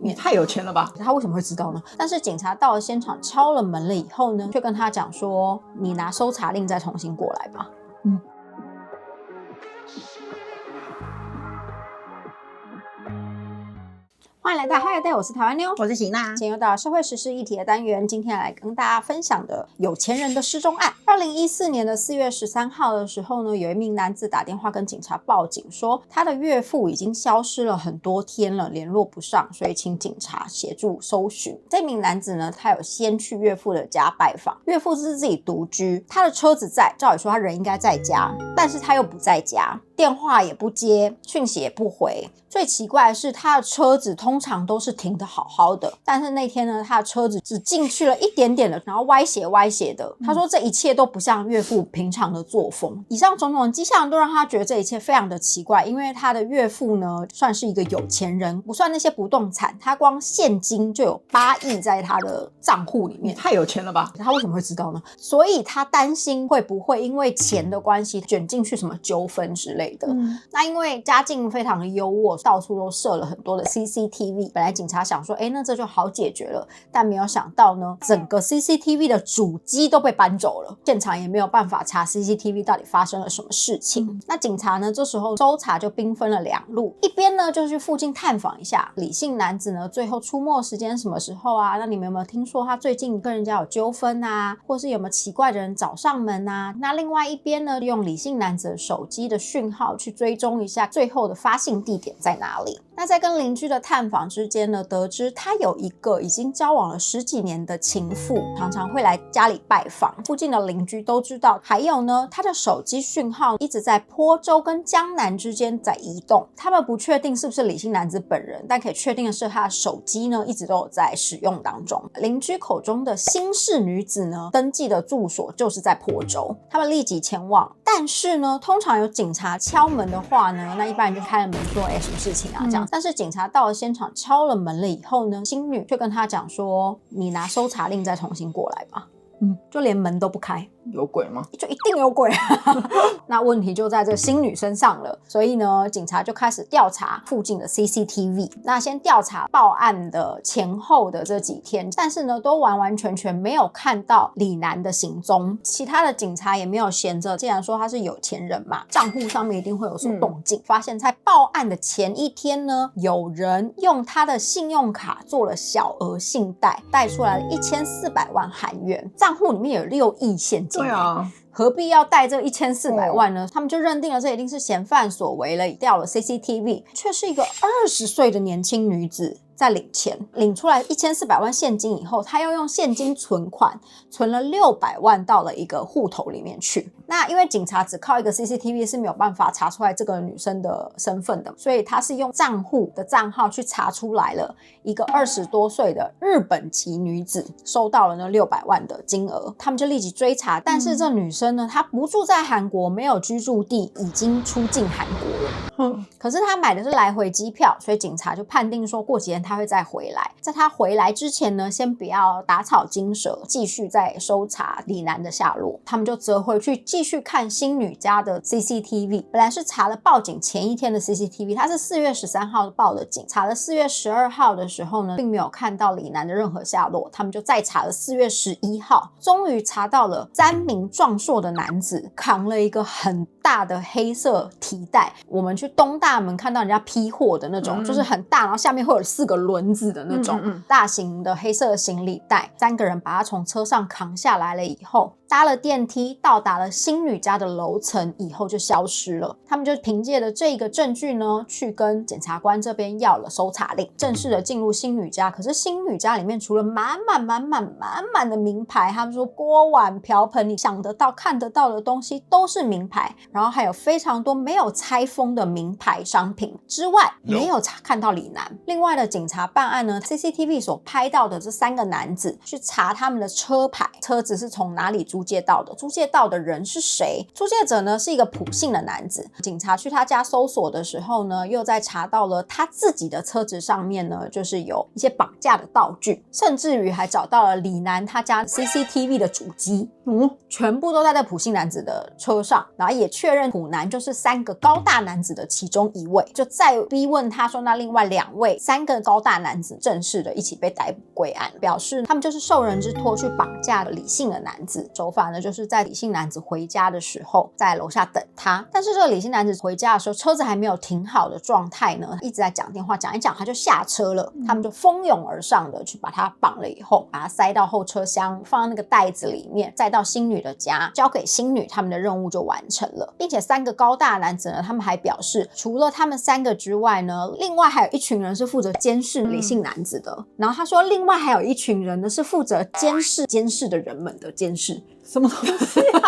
面。太有钱了吧？他为什么会知道呢？但是警察到了现场敲了门了以后呢，却跟他讲说：“你拿搜查令再重新过来吧。”欢迎来到嗨day，我是台湾妞，我是邢娜。今天又到社会时事议题的单元，今天来跟大家分享的有钱人的失踪案。2014年的4月13号的时候呢，有一名男子打电话跟警察报警说，他的岳父已经消失了很多天了，联络不上，所以请警察协助搜寻。这名男子呢，他有先去岳父的家拜访，岳父是自己独居，他的车子在，照理说他人应该在家，但是他又不在家，电话也不接，讯息也不回。最奇怪的是，他的车子通常都是停得好好的，但是那天呢，他的车子只进去了一点点的，然后歪斜的。他说这一切都不像岳父平常的作风。以上种种迹象都让他觉得这一切非常的奇怪，因为他的岳父呢，算是一个有钱人，不算那些不动产，他光现金就有8亿在他的账户里面。太有钱了吧？他为什么会知道呢？所以他担心会不会因为钱的关系卷进去什么纠纷之类的。那因为家境非常的优渥，到处都设了很多的 CCTV， 本来警察想说那这就好解决了，但没有想到呢，整个 CCTV 的主机都被搬走了，现场也没有办法查 CCTV 到底发生了什么事情。那警察呢，这时候搜查就兵分了2路，一边呢就去附近探访一下李姓男子呢最后出没时间什么时候啊，那你们有没有听说他最近跟人家有纠纷啊，或是有没有奇怪的人找上门啊？那另外一边呢，用李姓男子的手机的讯号去追踪一下最后的发信地点在哪里。那在跟邻居的探访之间呢，得知他有一个已经交往了10几年的情妇，常常会来家里拜访，附近的邻居都知道。还有呢，他的手机讯号一直在坡州跟江南之间在移动，他们不确定是不是李姓男子本人，但可以确定的是他的手机呢一直都有在使用当中。邻居口中的新氏女子呢，登记的住所就是在坡州，他们立即前往。但是呢，通常有警察敲门的话呢，那一般人就开了门说什么事情啊这样。但是警察到了现场敲了门了以后呢，新女却跟他讲说，你拿搜查令再重新过来吧。就连门都不开。有鬼吗？就一定有鬼那问题就在这个新女身上了，所以呢，警察就开始调查附近的 CCTV。那先调查报案的前后的这几天，但是呢，都完完全全没有看到李男的行踪。其他的警察也没有闲着，既然说他是有钱人嘛，账户上面一定会有所动静。发现在报案的前一天呢，有人用他的信用卡做了小额信贷，贷出来了1400万韩元，账户里面有6亿现金。对啊，何必要带这1400万呢？他们就认定了这一定是嫌犯所为了，调了 CCTV， 却是一个20岁的年轻女子在领钱，领出来1400万现金以后，他要用现金存款存了600万到了一个户头里面去。那因为警察只靠一个 CCTV 是没有办法查出来这个女生的身份的，所以他是用账户的账号去查出来了一个20多岁的日本籍女子收到了那600万的金额，他们就立即追查。但是这女生呢，她不住在韩国，没有居住地，已经出境韩国了。可是她买的是来回机票，所以警察就判定说过几天她会再回来。在她回来之前呢，先不要打草惊蛇，继续再搜查李男的下落。他们就折回去继续看新女家的 CCTV。本来是查了报警前一天的 CCTV， 他是4月13号报的警，查了4月12号的时候呢，并没有看到李男的任何下落。他们就再查了4月11号，终于查到了3名壮硕的男子扛了一个很大的黑色提袋，我们去东大门看到人家批货的那种，就是很大，然后下面会有4个轮子的那种大型的黑色的行李袋。3个人把他从车上扛下来了以后，搭了电梯到达了新女家的楼层以后就消失了。他们就凭借着这个证据呢，去跟检察官这边要了搜查令，正式的进入新女家。可是新女家里面除了满满的名牌，他们说锅碗瓢盆你想得到看得到的东西都是名牌，然后还有非常多没有拆封的名牌商品之外，没有看到李男。另外的警察办案呢， CCTV 所拍到的这3个男子去查他们的车牌，车子是从哪里租借到的，租借到的人是谁，租借者呢是一个朴姓的男子。警察去他家搜索的时候呢，又在查到了他自己的车子上面呢，就是有一些绑架的道具，甚至于还找到了李男他家 CCTV 的主机。全部都在朴姓男子的车上，然后也确认朴男就是3个高大男子的其中一位，就再逼问他说那另外2位3个高大男子正式的一起被逮捕归案，表示他们就是受人之托去绑架了李姓的男子，手法呢就是在李姓男子回家的时候在楼下等他，但是这个李姓男子回家的时候车子还没有停好的状态呢，一直在讲电话，讲一讲他就下车了，他们就蜂拥而上的去把他绑了以后，把他塞到后车厢，放到那个袋子里面，再到星女的家交给星女，他们的任务就完成了。并且3个高大男子呢，他们还表示除了他们3个之外呢，另外还有一群人是负责监视李姓男子的，然后他说另外还有一群人呢是负责监视的人们的监视。什么东西啊？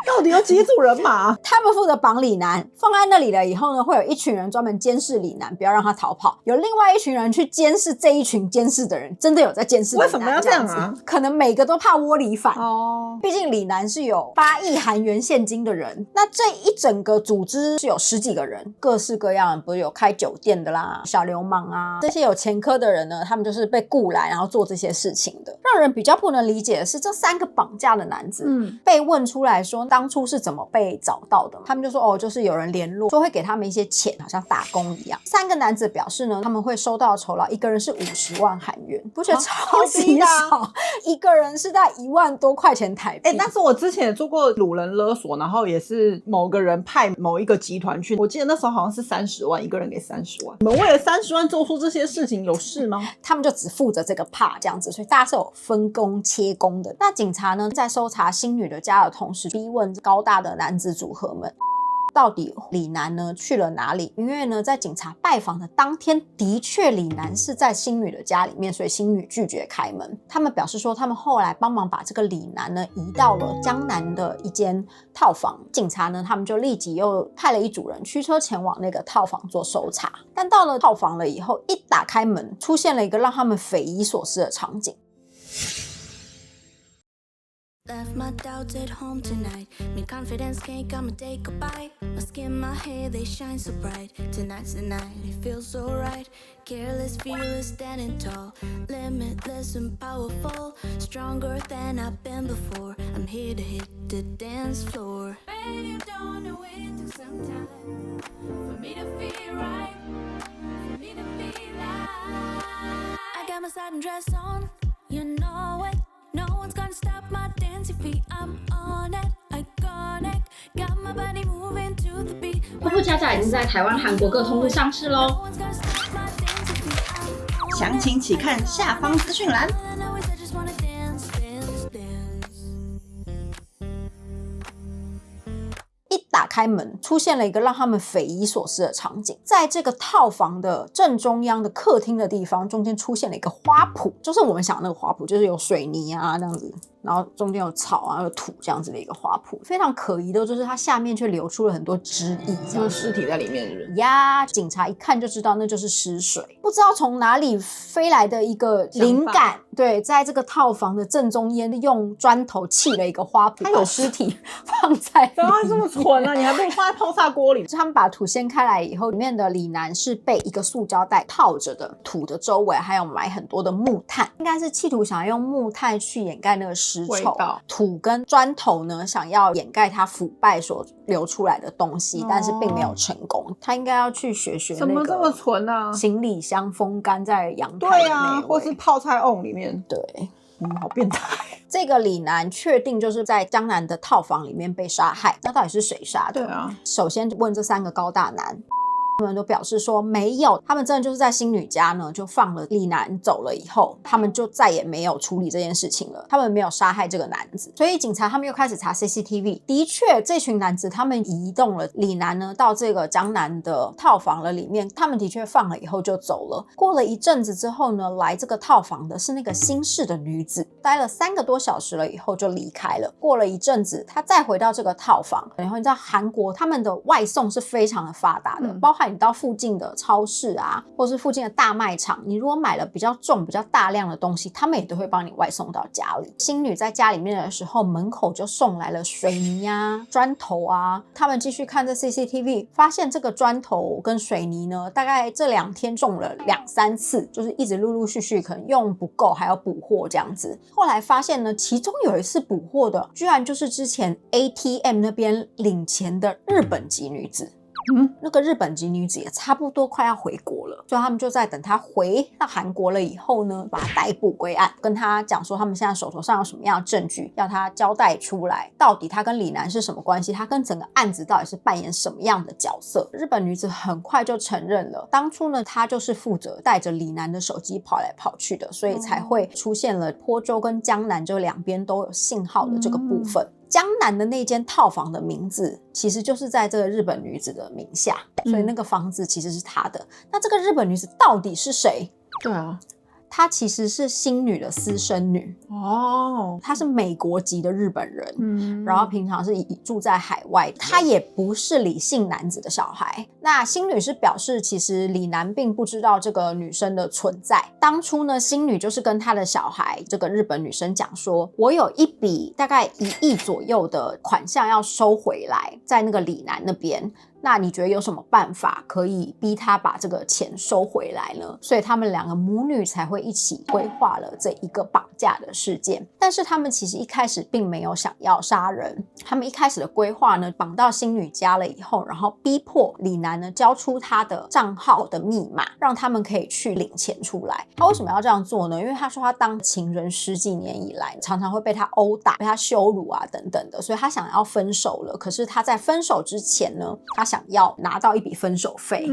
到底有几组人马？他们负责绑李男，放在那里了以后呢，会有一群人专门监视李男，不要让他逃跑，有另外一群人去监视这一群监视的人，真的有在监视李男。为什么要这样啊？可能每个都怕窝里反哦，毕竟李男是有8亿韩元现金的人，那这一整个组织是有10几个人，各式各样，不是有开酒店的啦，小流氓啊，这些有前科的人呢，他们就是被雇来然后做这些事情的。让人比较不能理解的是，这3个绑架的男子被问出来说当初是怎么被找到的，他们就说就是有人联络说会给他们一些钱，好像打工一样。3个男子表示呢，他们会收到酬劳，一个人是50万韩元，不觉得超级少？一个人是在1万多块钱台币。但是我之前也做过掳人勒索，然后也是某个人派某一个集团去，我记得那时候好像是30万，一个人给30万。你们为了30万做出这些事情有事吗？他们就只负责这个part这样子，所以大家是有分工切工的。那警察呢，在搜查星女的家的同时，逼问高大的男子组合们，到底李男呢去了哪里？因为呢，在警察拜访的当天，的确李男是在星女的家里面，所以星女拒绝开门。他们表示说，他们后来帮忙把这个李男呢移到了江南的一间套房。警察呢，他们就立即又派了一组人驱车前往那个套房做搜查。但到了套房了以后，一打开门，出现了一个让他们匪夷所思的场景。Left my doubts at home tonight. Me confidence cake, I'ma take a bite. My skin, my hair, they shine so bright. Tonight's the night, it feels so right. Careless, fearless, standing tall. Limitless and powerful. Stronger than I've been before. I'm here to hit the dance floor. Baby, you don't know it took some time for me to feel right. For me to feel like I got my satin dress on, you know it.No one's gonna stop my dancing feet. I'm on it, iconic. Got my body moving to the beat. 泡泡恰恰已经在台湾、韩国各通路上市喽，详情请看下方资讯栏。打开门，出现了一个让他们匪夷所思的场景。在这个套房的正中央的客厅的地方，中间出现了一个花圃，就是我们想的那个花圃，就是有水泥啊这样子，然后中间有草啊有土这样子的一个花圃。非常可疑的就是它下面却流出了很多汁液，就是尸体在里面的呀，警察一看就知道那就是尸水。不知道从哪里飞来的一个灵感，对，在这个套房的正中间用砖头砌了一个花圃，把尸体放在里面。怎么这么蠢啊？你还不如放在泡砂锅里。他们把土掀开来以后，里面的李男是被一个塑胶袋套着的，土的周围还有埋很多的木炭，应该是企图想要用木炭去掩盖那个尸臭。土跟砖头呢，想要掩盖它腐败所流出来的东西，但是并没有成功。他应该要去学那个，怎么这么蠢啊？行李箱风干在阳台的对啊，或是泡菜瓮里面。对。好变态！这个李男确定就是在江南的套房里面被杀害，那到底是谁杀的？对啊，首先问这3个高大男。他们都表示说没有，他们真的就是在星女家呢就放了李男走了以后，他们就再也没有处理这件事情了，他们没有杀害这个男子。所以警察他们又开始查 CCTV， 的确这群男子他们移动了李男呢到这个江南的套房了里面，他们的确放了以后就走了。过了一阵子之后呢，来这个套房的是那个新氏的女子，待了3个多小时了以后就离开了。过了一阵子他再回到这个套房，然后你知道韩国他们的外送是非常的发达的，包含你到附近的超市啊，或是附近的大卖场，你如果买了比较重比较大量的东西，他们也都会帮你外送到家里。星女在家里面的时候，门口就送来了水泥啊、砖头啊。他们继续看这 CCTV， 发现这个砖头跟水泥呢，大概这2天中了2-3次，就是一直陆陆续续可能用不够还要补货这样子。后来发现呢，其中有一次补货的居然就是之前 ATM 那边领钱的日本籍女子。那个日本籍女子也差不多快要回国了，所以他们就在等她回到韩国了以后呢，把她逮捕归案，跟她讲说他们现在手头上有什么样的证据，要她交代出来，到底她跟李楠是什么关系，她跟整个案子到底是扮演什么样的角色。日本女子很快就承认了，当初呢，她就是负责带着李楠的手机跑来跑去的，所以才会出现了坡州跟江南这两边都有信号的这个部分。江南的那间套房的名字其实就是在这个日本女子的名下，所以那个房子其实是她的。那这个日本女子到底是谁？对啊，她其实是星女的私生女哦，她是美国籍的日本人，然后平常是住在海外，她也不是李姓男子的小孩。那星女是表示，其实李楠并不知道这个女生的存在。当初呢，星女就是跟她的小孩这个日本女生讲说，我有一笔大概1亿左右的款项要收回来，在那个李楠那边。那你觉得有什么办法可以逼他把这个钱收回来呢？所以他们2个母女才会一起规划了这一个绑架的事件。但是他们其实一开始并没有想要杀人，他们一开始的规划呢，绑到星女家了以后，然后逼迫李楠呢交出他的账号的密码，让他们可以去领钱出来。他为什么要这样做呢？因为他说他当情人10几年以来，常常会被他殴打、被他羞辱啊等等的，所以他想要分手了。可是他在分手之前呢，他想要拿到一笔分手费，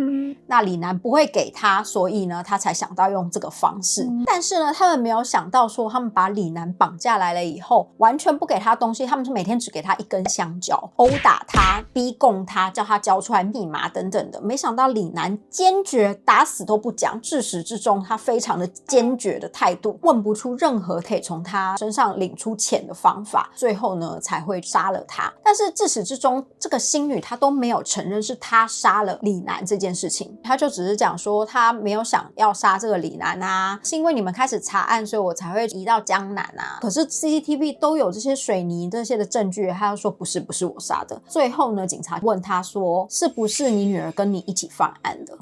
那李楠不会给他，所以呢，他才想到用这个方式。但是呢，他们没有想到说，他们把李楠绑架来了以后，完全不给他东西，他们是每天只给他1根香蕉，殴打他、逼供他，叫他交出来密码等等的。没想到李楠坚决打死都不讲，至始至终他非常的坚决的态度，问不出任何可以从他身上领出钱的方法，最后呢才会杀了他。但是至始至终，这个星女她都没有承认是他杀了李楠这件事情，他就只是讲说他没有想要杀这个李楠啊，是因为你们开始查案，所以我才会移到江南啊。可是 CCTV 都有这些水泥这些的证据，他就说不是我杀的。最后呢，警察问他说，是不是你女儿跟你一起犯案的？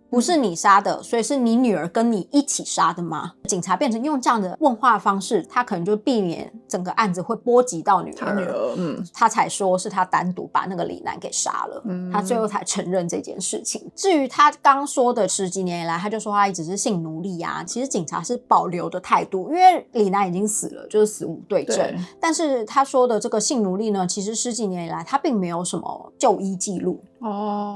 不是你杀的，所以是你女儿跟你一起杀的吗？警察变成用这样的问话方式，他可能就避免整个案子会波及到女儿，他才说是他单独把那个李楠给杀了，他最后才承认这件事情。至于他刚说的10几年以来，他就说他一直是性奴隶啊，其实警察是保留的态度，因为李楠已经死了，就是死无对证。但是他说的这个性奴隶呢，其实10几年以来他并没有什么就医记录。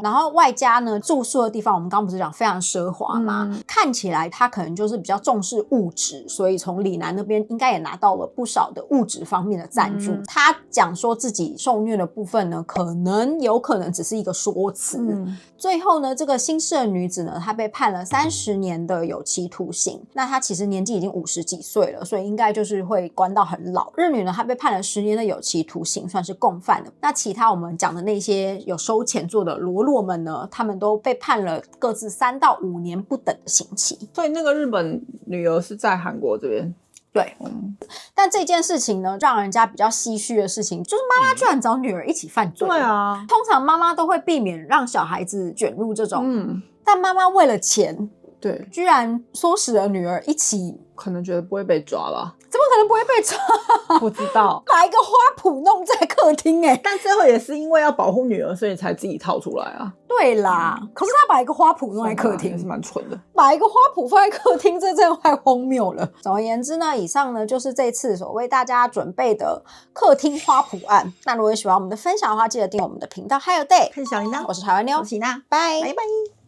然后外加呢，住宿的地方我们刚刚不是讲非常奢华吗？看起来他可能就是比较重视物质，所以从李楠那边应该也拿到了不少的物质方面的赞助。他讲说自己受虐的部分呢，有可能只是一个说辞。最后呢，这个新式的女子呢，她被判了30年的有期徒刑。那她其实年纪已经50几岁了，所以应该就是会关到很老。日女呢，她被判了10年的有期徒刑，算是共犯的。那其他我们讲的那些有收钱做的罗罗们呢，他们都被判了各自3到5年不等的刑期。所以那个日本女儿是在韩国这边。对，但这件事情呢，让人家比较唏嘘的事情，就是妈妈居然找女儿一起犯罪。对啊，通常妈妈都会避免让小孩子卷入这种，但妈妈为了钱，对，居然唆使了女儿一起，可能觉得不会被抓吧？怎么可能不会被抓？不知道，把一个花圃弄在客厅但最后也是因为要保护女儿，所以才自己套出来啊。对啦，可是他把一个花圃弄在客厅，也是蛮蠢的。把一个花圃放在客厅，这真的太荒谬了。总而言之呢，以上呢就是这次所为大家准备的客厅花圃案。那如果喜欢我们的分享的话，记得订阅我们的频道，还有 Day 看小铃铛，我是台湾妞，我是娜，拜拜拜。